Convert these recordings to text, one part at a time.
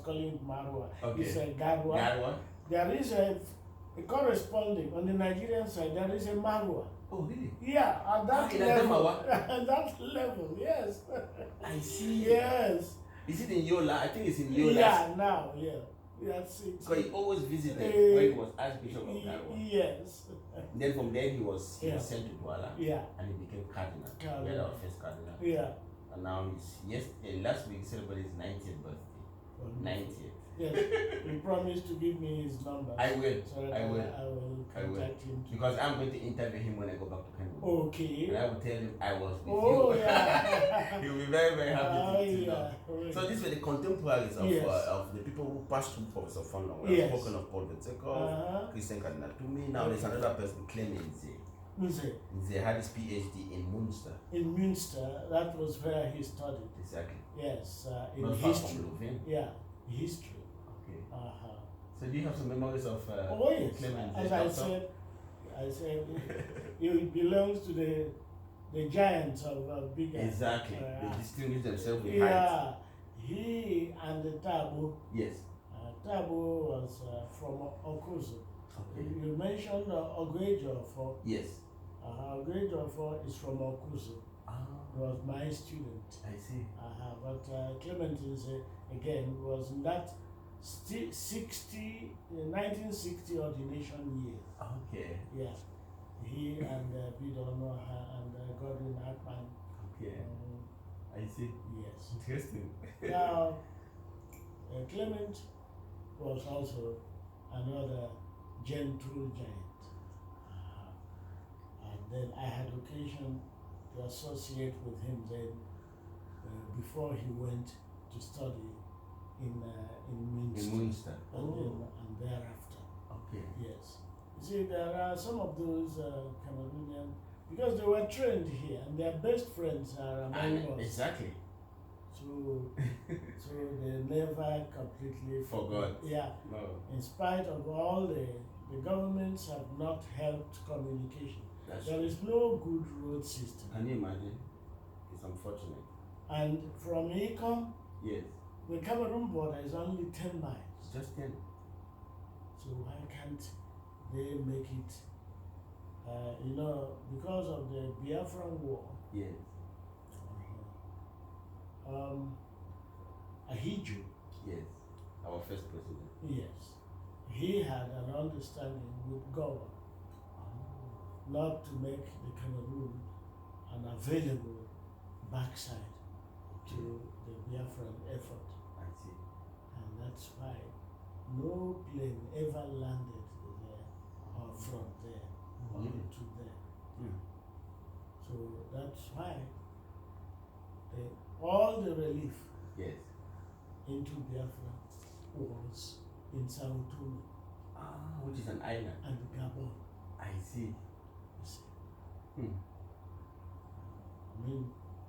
calling it Marwa. Okay. It's a Garwa. Garwa? There is a corresponding on the Nigerian side. There is a Marwa. Oh, really? Yeah, at that level. At that level, yes. I see. Yes. Is it in Yola? I think it's in Yola. Yeah, now, yeah. That's it. Because he always visited when he was Archbishop of Garwa. Yes. Then from there he was sent to Douala. Yeah. And he became cardinal. We had our first cardinal. Yeah. And now last week he celebrated his 90th birthday. 90th. Yes. He promised to give me his number. I will. So I will contact him. Because I'm going to interview him when I go back to Kenya. Okay. And I will tell him I was with you. Oh, yeah. He will be very, very happy to know. Right. So these were the contemporaries of the people who passed through Professor Fonlon. We have spoken of Paul Vetsekov, Christian Cardinal Tumi. Now there's another person, Clement Nze. Nze had his PhD in Munster. In Munster, that was where he studied. Exactly. Yes, in not history. Far from Louvain. Yeah, history. Okay. So do you have some memories of yes. Clement? As I said, it belongs to the giants of bigger. Exactly. They distinguish themselves with height. He and the Tabo. Yes. Tabo was from Okuzu. Okay. You mentioned Igwebuike. Yes. Igwebuike is from Okuzu. He was my student. I see. But Clement again was in that 1960 ordination year. Okay. Yeah. He and Onah and Godwin Hartman. Okay. I see. Yes. Interesting. Now, Clement was also another gentle giant. And then I had occasion to associate with him then before he went to study in Munster. And thereafter. Okay. Yes. You see, there are some of those Cameroonian, because they were trained here and their best friends are among us. Exactly. So they never completely forgot. Yeah. No. In spite of all the governments have not helped communication. There is no good road system. Can you imagine? It's unfortunate. And from Ekuwem, yes, the Cameroon border is only 10 miles. Just 10. So why can't they make it? Because of the Biafran War. Yes. Ahiju. Yes. Our first president. Yes. He had an understanding with God not to make the Cameroon an available backside to the Biafran effort. I see. And that's why no plane ever landed there or from there or to there. So that's why all the relief into Biafra was in Sao Tome. Which is an island. And Gabon. I see.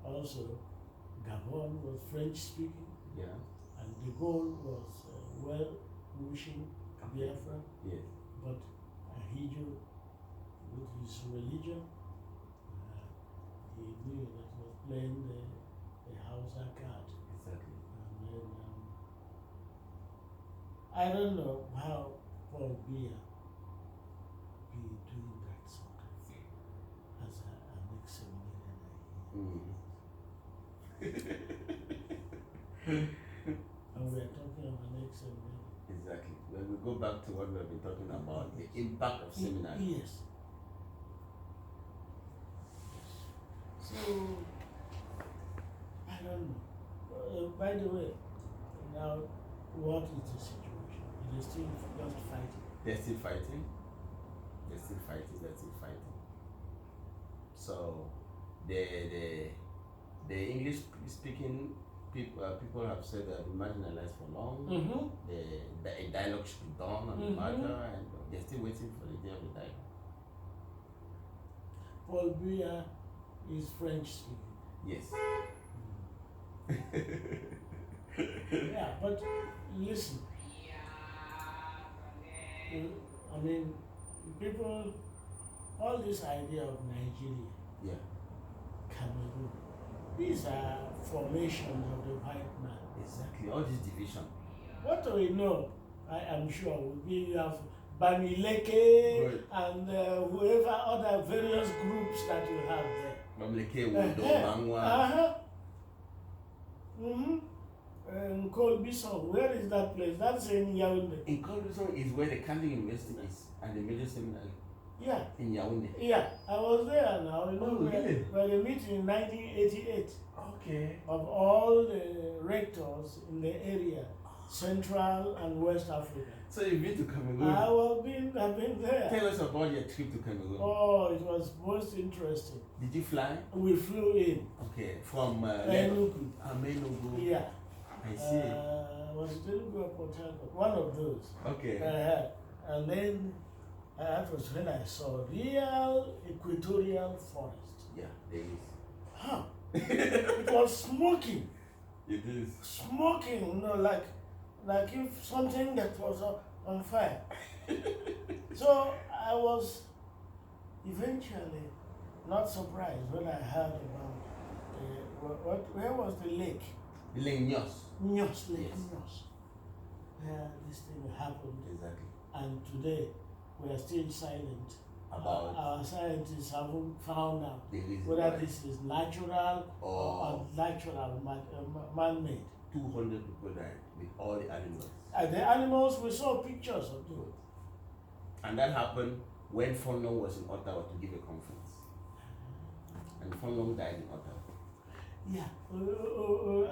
Also, Gabon was French speaking. Yeah. And de Gaulle was well wishing Biafra. Yes. But Ahiju, with his religion, he knew that he was playing the Hausa card. Exactly. And then, I don't know how Paul Biya be doing that sort of thing as an ex-seminarian. And we are talking of an ex-seminarian. Exactly. When we go back to what we have been talking about, the impact of seminary. Yes. So, I don't know. By the way, now, what is the situation? They're still just fighting. They're still fighting. They're still fighting. They're still fighting. So, the English speaking people have said they've been marginalized for long. A dialogue should be done on the matter, and they're still waiting for the day of the dialogue. Paul Biya is French speaking. Yes. Yeah, but listen. I mean, people, all this idea of Nigeria, Cameroon, these are formations of the white man. Exactly, all this division. what do we know? I am sure would be you have Bamileke and whoever other various groups that you have there. Bamileke, Bangwa. In Colbison, where is that place? That's in Yaoundé. In Colbison is where the Catholic University is and the major seminary. Yeah. In Yaoundé. Yeah, I was there now. You know, really? where they meet in 1988. Okay. Of all the rectors in the area, Central and West Africa. So you've been to Cameroon? I've been there. Tell us about your trip to Cameroon. Oh, it was most interesting. Did you fly? We flew in. Okay, from Enugu. Enugu. Yeah. I see. Was it Enugu or Port Harcourt? One of those. Okay. And then that was when I saw real equatorial forest. Yeah, there is. Huh. It was smoking. It is. Smoking, you know, like if something that was on fire. So I was eventually not surprised when I heard about where was the lake? The Lake Nyos. Nyos, Lake Yes. Nyos. Where this thing happened. Exactly. And today we are still silent. About our scientists haven't found out whether this is natural or unnatural, man-made. 200 people died with all the animals. The animals, we saw pictures of them. And that happened when Fonlon was in Ottawa to give a conference. And Fonlon died in Ottawa. Yeah.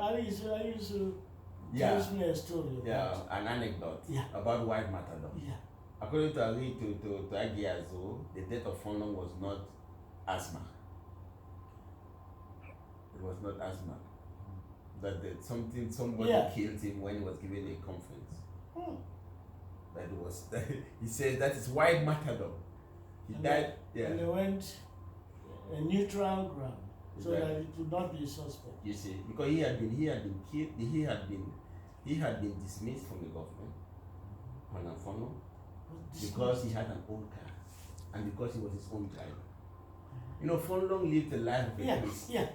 I used to tell me a story. An anecdote about white matador. Yeah. According to Agiazo, the death of Fonlon was not asthma. It was not asthma. That somebody killed him when he was giving a conference. That was he said that is white matador. He died. And they went a neutral ground so that it would not be suspect. You see, because he had been killed. He had been dismissed from the government. Fonlon. Because he had an old car and because he was his own driver. You know, Fonlon lived a life of a priest. Yeah.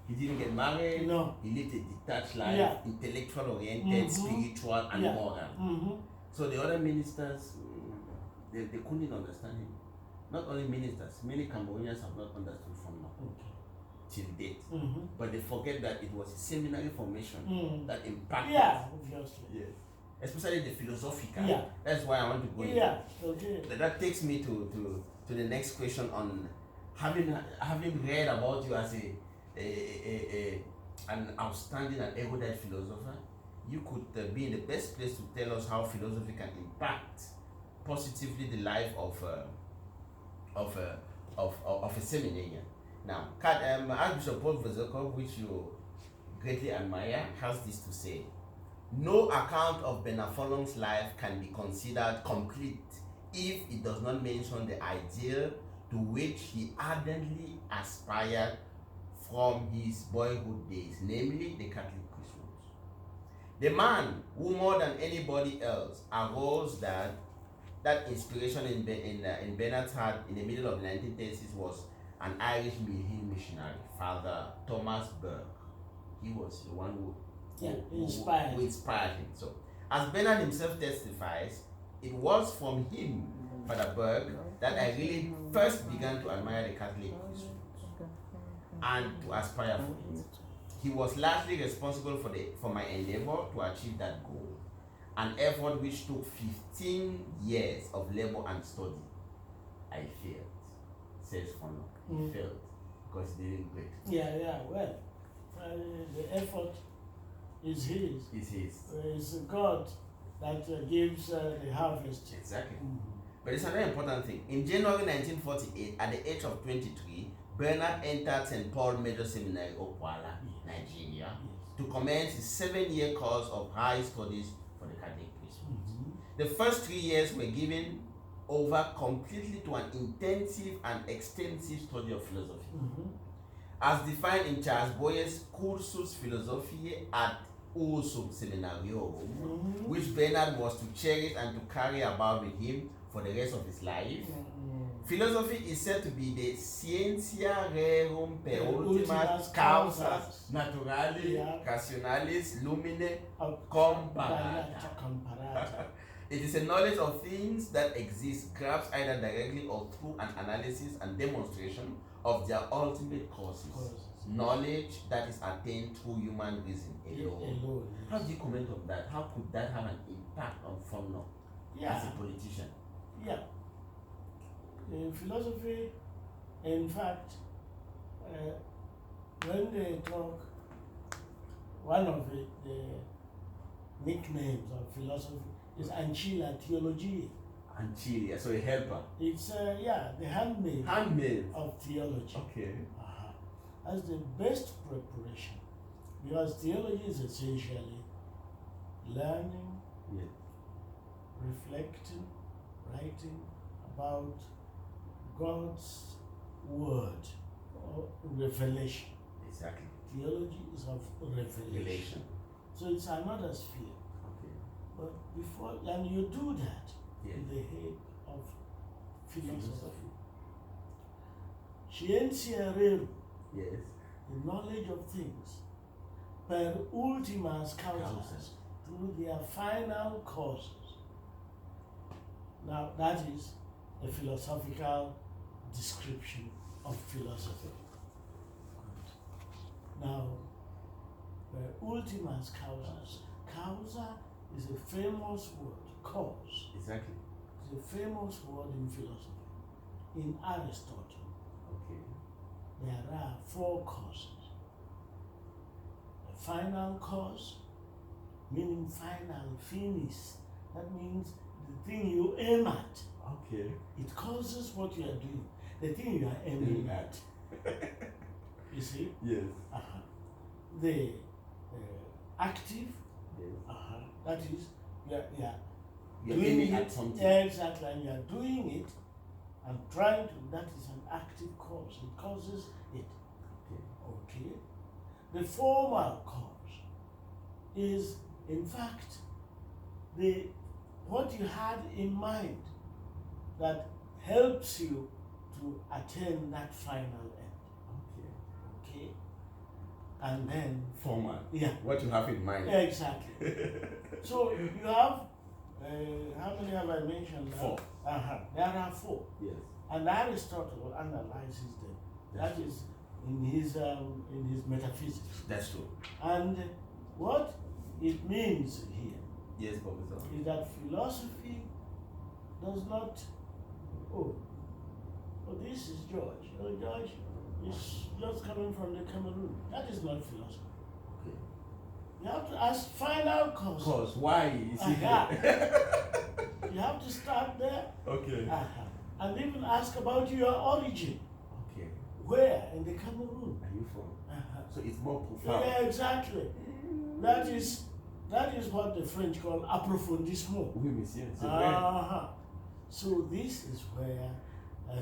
He didn't get married. No. He lived a detached life, intellectual oriented, spiritual and moral. So the other ministers, they couldn't understand him. Not only ministers, many Cameroonians have not understood Fonlon till date. But they forget that it was a seminary formation that impacted. Yeah, obviously. Yes. Especially the philosophical. Yeah. That's why I want to go into. Yeah, okay. That takes me to the next question on having read about you as an outstanding and erudite philosopher. You could be in the best place to tell us how philosophy can impact positively the life of a seminarian. Now, Archbishop Prof, which you greatly admire, has this to say. No account of Bernard Fonlon's life can be considered complete if it does not mention the ideal to which he ardently aspired from his boyhood days, namely the Catholic priesthood. The man who more than anybody else arose that inspiration in Bernard's heart in the middle of the 1930s was an Irish missionary, Father Thomas Burke. He was the one who inspired him. So, as Bernard himself testifies, it was from him, Father Burke, that I really first began to admire the Catholic priesthood and to aspire for it. He was largely responsible for my endeavor to achieve that goal, an effort which took 15 years of labor and study. I failed, says Fonlon. He failed because he didn't great. Well, the effort is his. It's God that gives the harvest. Exactly. But it's another important thing. In January 1948, at the age of 23, Bernard entered St. Paul Major Seminary, Okwala, Nigeria, to commence his 7-year course of high studies for the Catholic priesthood. The first 3 years were given over completely to an intensive and extensive study of philosophy. As defined in Charles Boyer's Cursus Philosophiae ad Ursum Seminariorum, which Bernard was to cherish and to carry about with him for the rest of his life. Philosophy is said to be the scientia rerum per ultimas causas naturali rationalis lumine comparata. It is a knowledge of things that exist, grasped either directly or through an analysis and demonstration of their ultimate causes. Knowledge that is attained through human reason alone. How do you comment on that? How could that have an impact on Fonlon as a politician? Yeah. In philosophy, in fact, when they talk, one of the nicknames of philosophy is Ancilla Theology. Ancilla, so a helper. It's the handmaid of theology. Okay. As the best preparation, because theology is essentially learning, reflecting, writing about God's word or revelation. Exactly. Theology is of revelation. So it's another sphere. Okay. But before, and you do that in the head of philosophy. Scientia rerum. Yes. The knowledge of things per ultimas causas, through their final causes. Now that is a philosophical description of philosophy. Now, per ultimas causas. Causa is a famous word. Cause. Exactly. It's a famous word in philosophy. In Aristotle. Okay. There are 4 causes. A final cause, meaning final, finis. That means the thing you aim at. Okay. It causes what you are doing. The thing you are aiming at. You see? Yes. The active. Yes. That is, you're doing aiming at something. Exactly, and you are doing it and trying to. That is an active cause. It causes it. Okay. The formal cause is, in fact, what you had in mind that helps you to attain that final end. Okay. And then formal. Yeah. What you have in mind. Exactly. So you have how many have I mentioned? 4. There are 4. Yes. And Aristotle analyzes them. That is in his metaphysics. That's true. And what it means here Yes, Professor. is that philosophy does not. Oh, this is George. George is just coming from the Cameroon. That is not philosophy. Okay. You have to ask final cause. Cause why is he here? You have to start there. Okay. And even ask about your origin. Okay. Where in the Cameroon are you from? So it's more profound. Yeah, exactly. That is what the French call approfondissement. Oui, monsieur. So this is where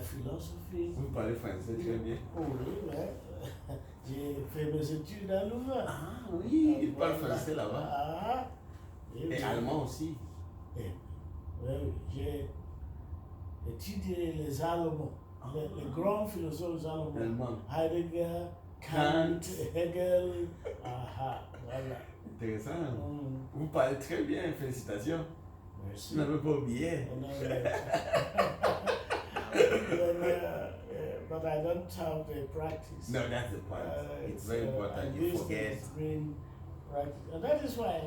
philosophy. Vous parlez français très bien. Oh oui, ouais. J'ai fait mes études à Louvain. Ah oui, il parle français là-bas. Et allemand aussi. Oui, j'ai étudié les Allemands, les grands philosophes allemands. Heidegger, Kant, Hegel. Voilà. Intéressant. Vous parlez très bien, félicitations. Merci. Je n'avais pas oublié. But I don't have the practice. No, that's the point. It's very important. You forget. And that is why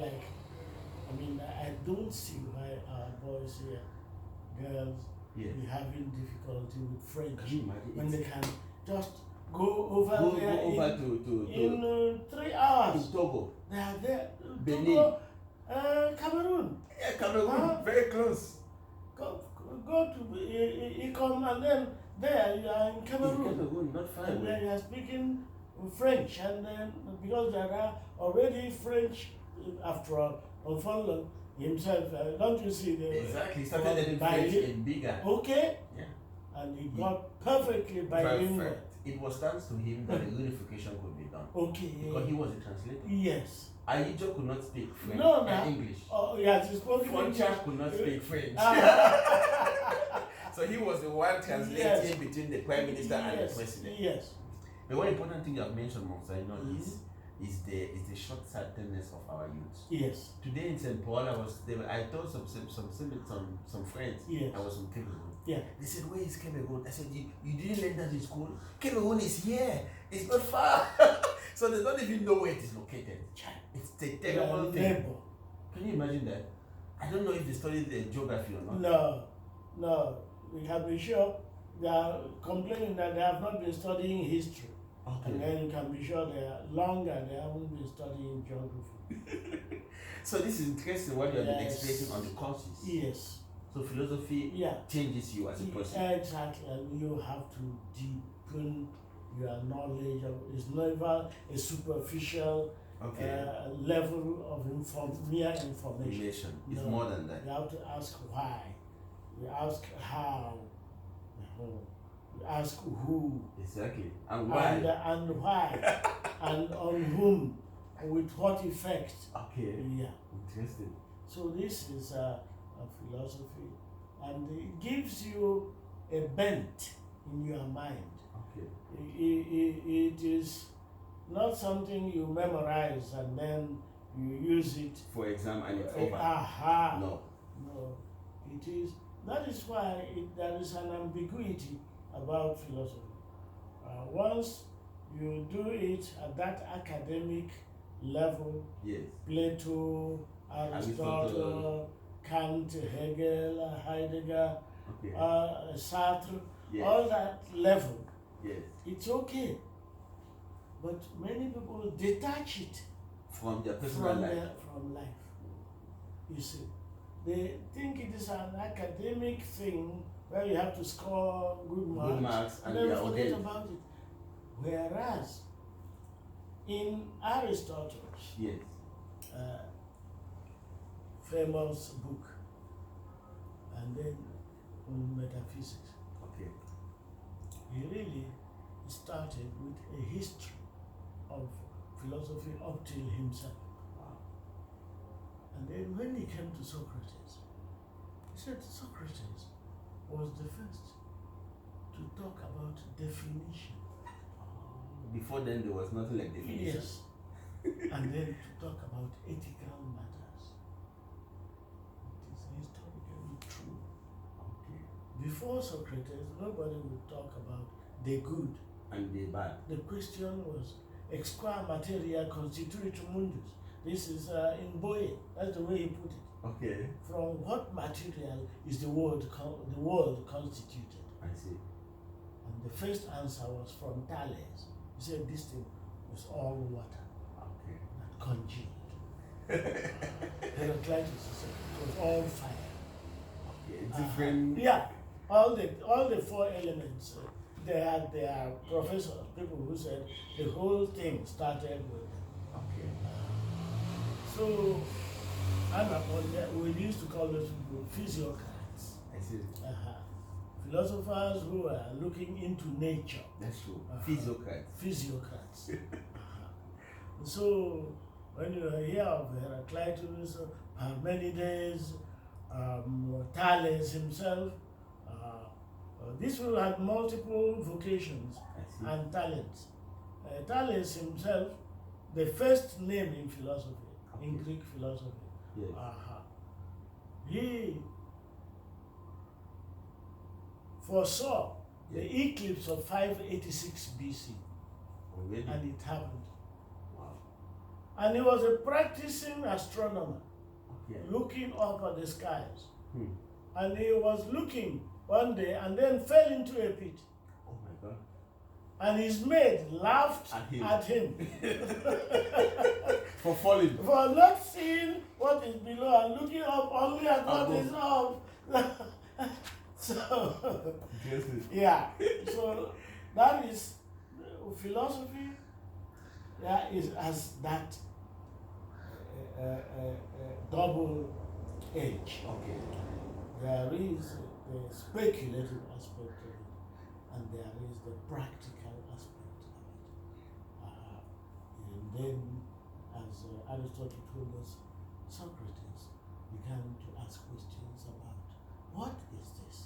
I don't see why our boys here, girls, be having difficulty with French when they can just go over there in 3 hours. In Togo. They are there. Benin. Togo, Cameroon. Yeah, Cameroon. Very close. Go to Ekuwem, and then there you are in Cameroon. Cameroon, not far away. And then you are speaking French, and then because there are already French, after all, on Fonlon himself, don't you see the exactly started in French in bigger. Okay. Yeah. And he got perfectly bilingual. Perfect. It was thanks to him that the unification could be done. Okay. Because he was a translator. Yes. Ayijo could not speak French and English. Oh, yes, he spoke Foncha could not speak French. So he was the one translating between the Prime Minister and the President. Yes. The one important thing you have mentioned, Monsai, is the short-sightedness of our youth. Yes. Today in St. Paul, I told some friends. Yes. I was in Cameroon. Yeah. They said, "Where is Cameroon?" I said, "You didn't learn that in school. Cameroon is here. It's not far." So they don't even know where it is located. It's the terrible thing. Can you imagine that? I don't know if they studied the geography or not. No. We can be sure they are complaining that they have not been studying history. Okay. And then you can be sure they are longer, they haven't been studying geography. So this is interesting what you have been explaining on the courses. Yes. So philosophy changes you as a person. Exactly, and you have to deepen your knowledge. It's never a superficial level of mere information. It's more than that. You have to ask why. You ask how. You ask who. Exactly. And why. And why. And on whom. With what effect. Okay. Yeah. Interesting. So this is a philosophy, and it gives you a bent in your mind. Okay. It is not something you memorize and then you use it for exam and it's over. No. It is. That is why there is an ambiguity about philosophy. Once you do it at that academic level, Plato, Aristotle, Kant, Hegel, Heidegger, Sartre, all that level, it's okay. But many people detach it from their personal life. From life. You see, they think it is an academic thing where you have to score good marks and then forget about it. Whereas in Aristotle's famous book, and then on metaphysics, he really started with a history of philosophy up till himself. And then when he came to Socrates, he said Socrates was the first to talk about definition. Before then, there was nothing like definition. Yes. And then to talk about ethical matters. It is historically true. Okay. Before Socrates, nobody would talk about the good and the bad. The question was, ex qua materia constituit mundus. This is in Boye. That's the way he put it. Okay. From what material is the world constituted? I see. And the first answer was from Thales. He said this thing was all water. Okay. That congealed. Heraclitus said it was all fire. Okay. Different. All the four elements. They had their professors, people who said the whole thing started with them. Okay. So, we used to call those people physiocrats. I see. Philosophers who are looking into nature. That's true. Physiocrats. So, when you hear of Heraclitus, Parmenides, Thales himself, these people had multiple vocations and talents. Thales himself, the first name in philosophy, in Greek philosophy, he foresaw the eclipse of 586 BC. Already? And it happened. Wow. And he was a practicing astronomer, looking up at the skies. And he was looking one day and then fell into a pit. Oh my God. And his mate laughed at him. For falling. For not seeing what is below and looking up only at what is up. So, so that is philosophy. Has that double edge. There is the speculative aspect of it, and there is the practical aspect of it. And then, as Aristotle told us, Socrates began to ask questions about what is this?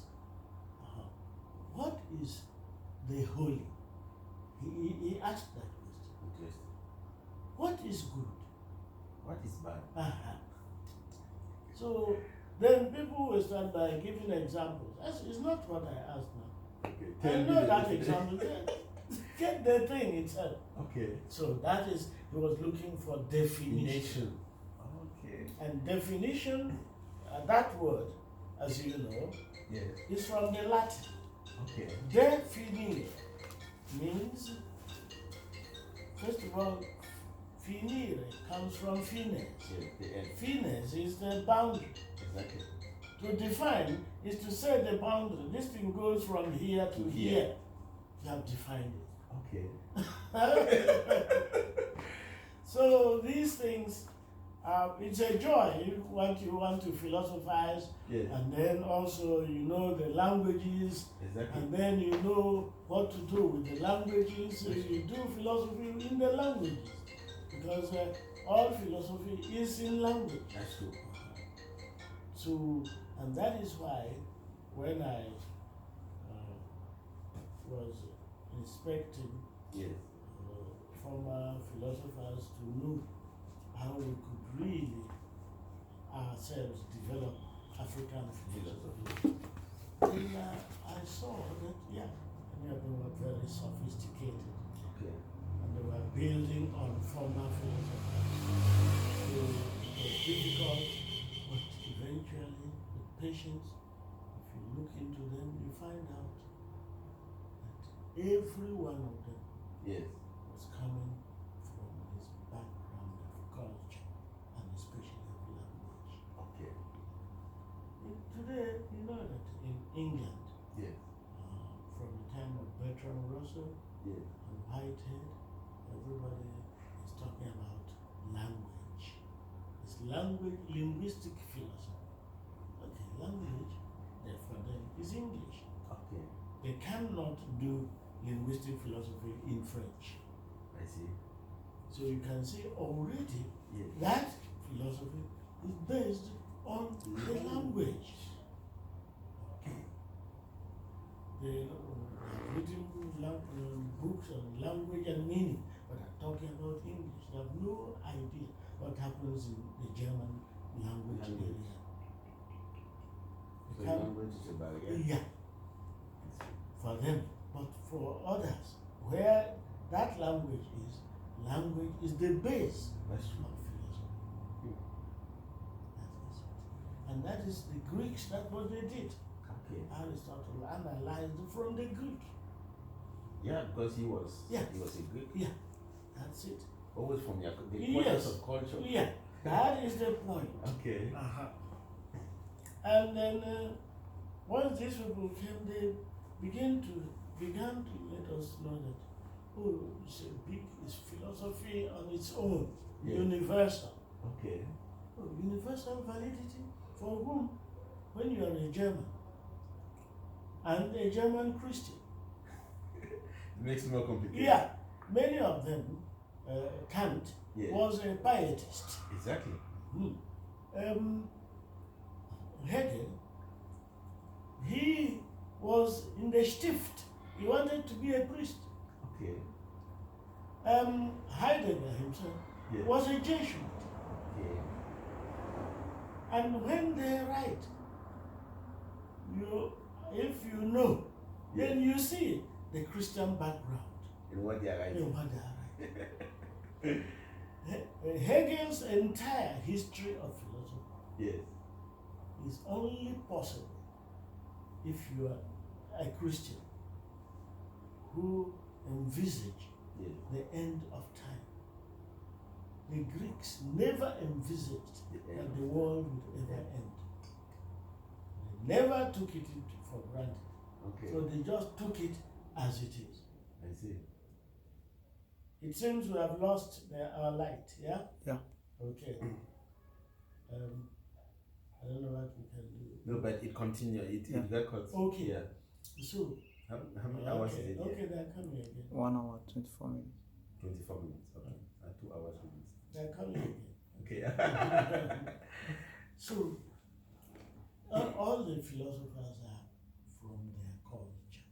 the holy. He asked that question. Interesting. What is good? What is bad? So then people will start by giving examples. It's not what I asked now. Okay. I know that example. Get the thing itself. Okay. So that is, he was looking for definition. Okay. And definition, that word, as you know, yes, is from the Latin. Okay. Definire means, first of all, finire comes from fines. Yes, the end. Fines is the boundary. Exactly. To define is to say the boundary. This thing goes from here to here. You have defined it. Okay. So these things, it's a joy what you want to philosophize, yes, and then also you know the languages, exactly, and then you know what to do with the languages. So you do philosophy in the languages, because all philosophy is in language. That's true. So, and that is why when I was inspecting yes, former philosophers to know how we could really ourselves develop African philosophy, then I saw that, many of them were very sophisticated. okay, And they were building on former philosophers. So it was difficult, but eventually, with patience, if you look into them, you find out that every one of them yes, was coming from his background of culture and especially of language. okay, Today, you know that in England, yes, from the time of Bertrand Russell yes, and Whitehead, everybody is talking about language. It's language, linguistic philosophy. Okay, language, for them, is English. okay, They cannot do linguistic philosophy in French. I see, So you can see already yes, that philosophy is based on the language. Okay. They have written books on language and meaning, but are talking about English. They have no idea what happens in the German language area. so language is a barrier? Yeah, for them. But for others, where that language is the base That's true. of philosophy. That is it. And that is the Greeks, that's what they did. Okay. Aristotle analyzed from the Greek. Yeah, because he was a Greek. Yeah, that's it. Always from the Yes. importance of culture. Yeah, that is the point. Okay. And then once these people came, they began to let us know that it's philosophy on its own, universal. Okay. Universal validity for whom? When you are a German and a German Christian. It makes it more complicated. Yeah, many of them, Kant was a pietist. Exactly. Hegel, he was in the Stift. He wanted to be a priest. Okay. Heidegger himself was a Jesuit. Okay. And when they write, if you know, then you see the Christian background in what they are writing. Hegel's entire history of philosophy is only possible if you are a Christian who envisage the end of time. The Greeks never envisaged that the world would ever end. They never took it for granted. Okay. So they just took it as it is. I see. It seems we have lost our light, yeah? Yeah. Okay. I don't know what we can do. No, but it continued. It records. Okay. Yeah. So, how many hours is it? Okay, they're coming again. 1 hour, 24 minutes. 24 minutes. Okay. 2 hours minutes. They're coming again. Okay. So, all the philosophers are from their culture.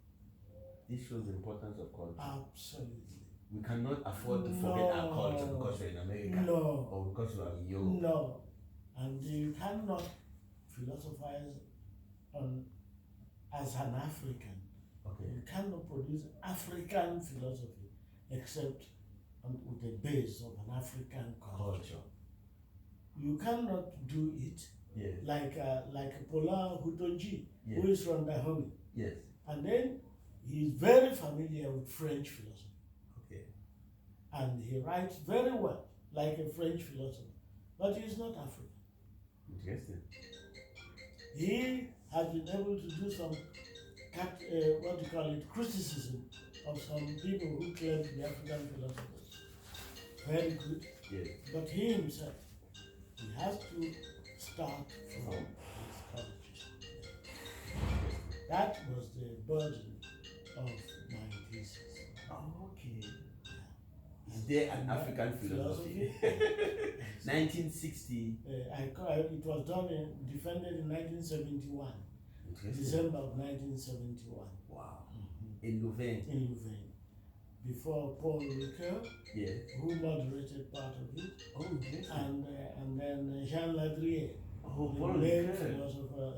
this shows the importance of culture. Absolutely. We cannot afford to forget our culture because we're in America. No. Or because we're in Europe. No. And you cannot philosophize as an African. Okay. You cannot produce African philosophy except with the base of an African culture. You cannot do it like Paula Hutonji, who is from Dahomey. Yes. And then he is very familiar with French philosophy. Okay. And he writes very well, like a French philosopher. But he is not African. Interesting. He has been able to do some, criticism of some people who claim to be African philosophers. Very good. Yes. But he himself, he has to start from his culture. That was the burden of my thesis. Okay. Is there an African philosophy? 1960. It was defended in 1971. December of 1971. Wow. Mm-hmm. In Louvain. In Louvain. Before Paul Ricoeur, who moderated part of it. Oh, interesting. And then Jean Ladrier, Paul Ricoeur philosopher.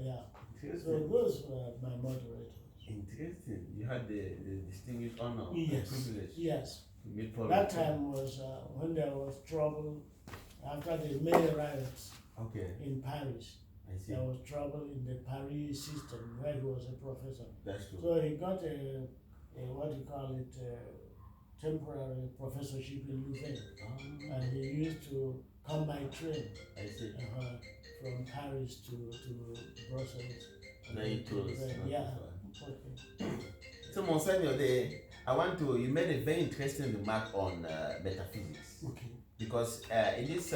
So those were my moderators. Interesting. You had the distinguished honor and privilege. Yes. That time was when there was trouble after the May riots in Paris. I see. There was trouble in the Paris system where he was a professor. That's true. So he got a temporary professorship in Louvain. And he used to come by train. I see. From Paris to Brussels. Very close. Yeah. Okay. So, Monseigneur, you made a very interesting remark on metaphysics. Okay. Because in this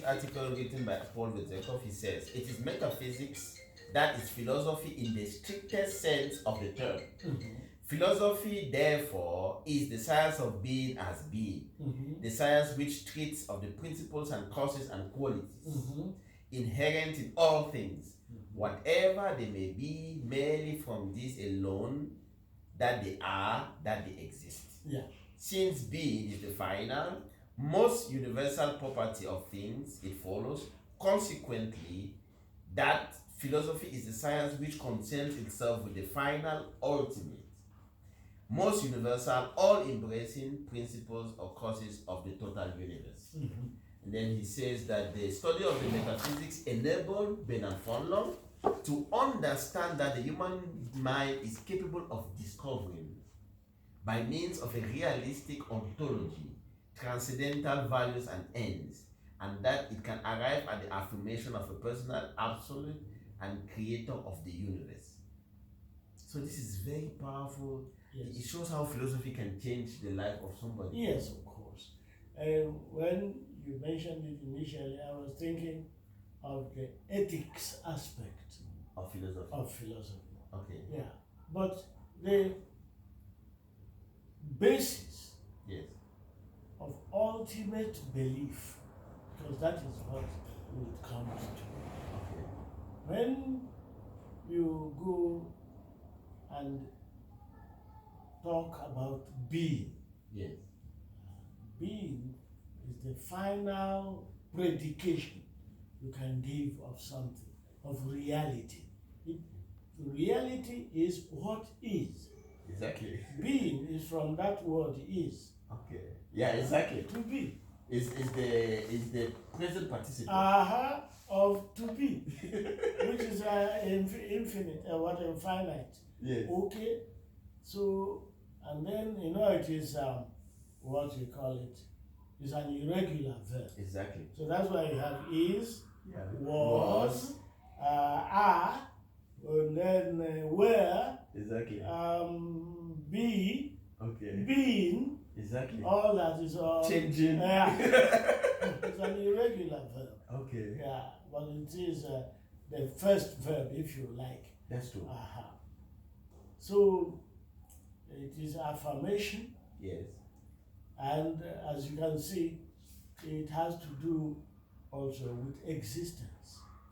article written by Paul Vizekov, he says, it is metaphysics that is philosophy in the strictest sense of the term. Mm-hmm. Philosophy, therefore, is the science of being as being, the science which treats of the principles and causes and qualities inherent in all things, whatever they may be, merely from this alone, that they are, that they exist. Yeah. Since being is the final, most universal property of things, it follows, consequently, that philosophy is the science which concerns itself with the final, ultimate, most universal, all-embracing principles or causes of the total universe. And then he says that the study of the metaphysics enabled Bernard Fonlon to understand that the human mind is capable of discovering, by means of a realistic ontology, transcendental values and ends, and that it can arrive at the affirmation of a personal absolute and creator of the universe. So this is very powerful. Yes. It shows how philosophy can change the life of somebody. Yes, of course. When you mentioned it initially, I was thinking of the ethics aspect of philosophy. Okay. Yeah. But the basis of ultimate belief, because that is what it comes to. Okay. When you go and talk about being, being is the final predication you can give of something, of reality. Reality is what is. Exactly. Being is from that word is. Okay. Yeah, exactly. To be. Is the present participle. Of to be, which is infinite, infinite. Yes. Okay. So, and then it is what you call it is an irregular verb. Exactly. So that's why you have is, was, are, and then where. Exactly. Be. Okay. Being. Exactly. All that is all changing. It's an irregular verb. Okay. Yeah, but it is the first verb, if you like. That's true. So it is affirmation. Yes. And as you can see, it has to do also with existence.